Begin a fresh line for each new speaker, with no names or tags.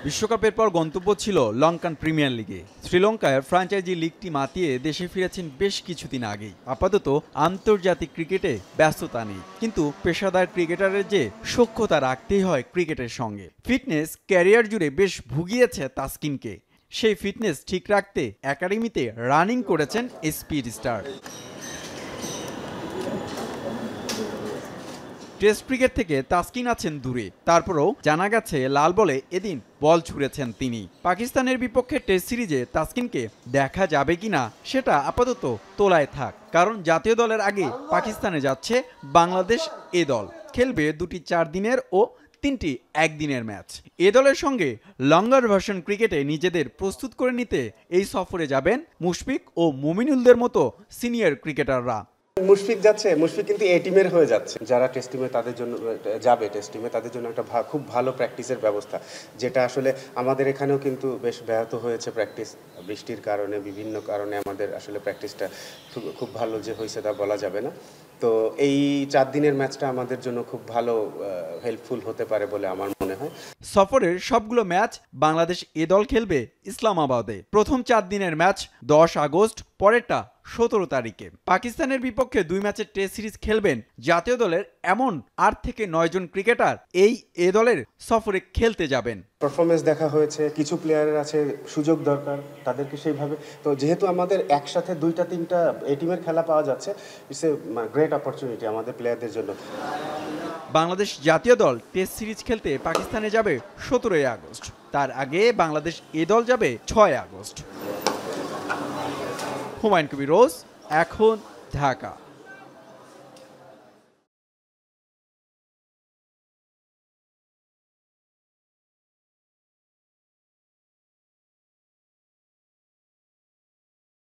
বিশ্বকাপের পর গন্তব্য ছিল লঙ্কান প্রিমিয়ার লিগে। শ্রীলঙ্কায় ফ্র্যাঞ্চাইজি লিগটি মাতিয়ে দেশে ফিরেছেন বেশ কিছুদিন আগেই। আপাতত আন্তর্জাতিক ক্রিকেটে ব্যস্ততা নেই, কিন্তু পেশাদার ক্রিকেটারের যে সখ্যতা রাখতেই হয় ক্রিকেটের সঙ্গে। ফিটনেস ক্যারিয়ার জুড়ে বেশ ভুগিয়েছে তাসকিনকে। সেই ফিটনেস ঠিক রাখতে একাডেমিতে রানিং করেছেন স্পিড স্টার। টেস্ট ক্রিকেট থেকে তাসকিন আছেন দূরে, তারপরও জানা গেছে লাল বলে এদিন বল ছুঁড়েছেন তিনি। পাকিস্তানের বিপক্ষে টেস্ট সিরিজে তাসকিনকে দেখা যাবে কিনা সেটা আপাতত তোলায় থাক, কারণ জাতীয় দলের আগে পাকিস্তানে যাচ্ছে বাংলাদেশ। এ দল খেলবে 2টি 4 দিনের ও 3টি 1 দিনের ম্যাচ। এ দলের সঙ্গে লঙ্গার ভার্সন ক্রিকেটে নিজেদের প্রস্তুত করে নিতে এই সফরে যাবেন মুশফিক ও মুমিনুলদের মতো সিনিয়র ক্রিকেটাররা।
মুশফিক যাচ্ছে, মুশফিক কিন্তু এ টিমের হয়ে যাচ্ছে। যারা টেস্ট টিমে তাদের জন্য যাবে, টেস্ট টিমে তাদের জন্য একটা খুব ভালো প্র্যাকটিসের ব্যবস্থা, যেটা আসলে আমাদের এখানেও কিন্তু বেশ ব্যাহত হয়েছে প্র্যাকটিস। বৃষ্টির কারণে, বিভিন্ন কারণে আমাদের আসলে প্র্যাকটিসটা খুব ভালো যে হয়েছে তা বলা যাবে না। তো এই 4 দিনের ম্যাচটা আমাদের জন্য খুব ভালো হেল্পফুল হতে পারে বলে আমার মনে হয়।
সফরের সবগুলো ম্যাচ বাংলাদেশ এ দল খেলবে ইসলামাবাদে। প্রথম 4 দিনের ম্যাচ 10 আগস্ট, পরেরটা 17 তারিখে। পাকিস্তানের বিপক্ষে 2 ম্যাচের টেস্ট সিরিজ খেলবেন জাতীয় দলের এমন 8 থেকে 9 জন ক্রিকেটার এই এ দলের সফরে খেলতে যাবেন।
পারফরমেন্স দেখা হয়েছে, কিছু প্লেয়ারের আছে সুযোগ দরকার, তাদেরকে সেইভাবে। তো যেহেতু আমাদের একসাথে 2টা 3টা এ টিমের খেলা পাওয়া যাচ্ছে, ইটস এ গ্রেট অপরচুনিটি আমাদের প্লেয়ারদের জন্য।
বাংলাদেশ জাতীয় দল টেস্ট সিরিজ খেলতে পাকিস্তানে যাবে 17 আগস্ট। তার আগে বাংলাদেশ এ দল যাবে 6 আগস্ট। হুমায়ুন কবির রোজ, এখন, ঢাকা।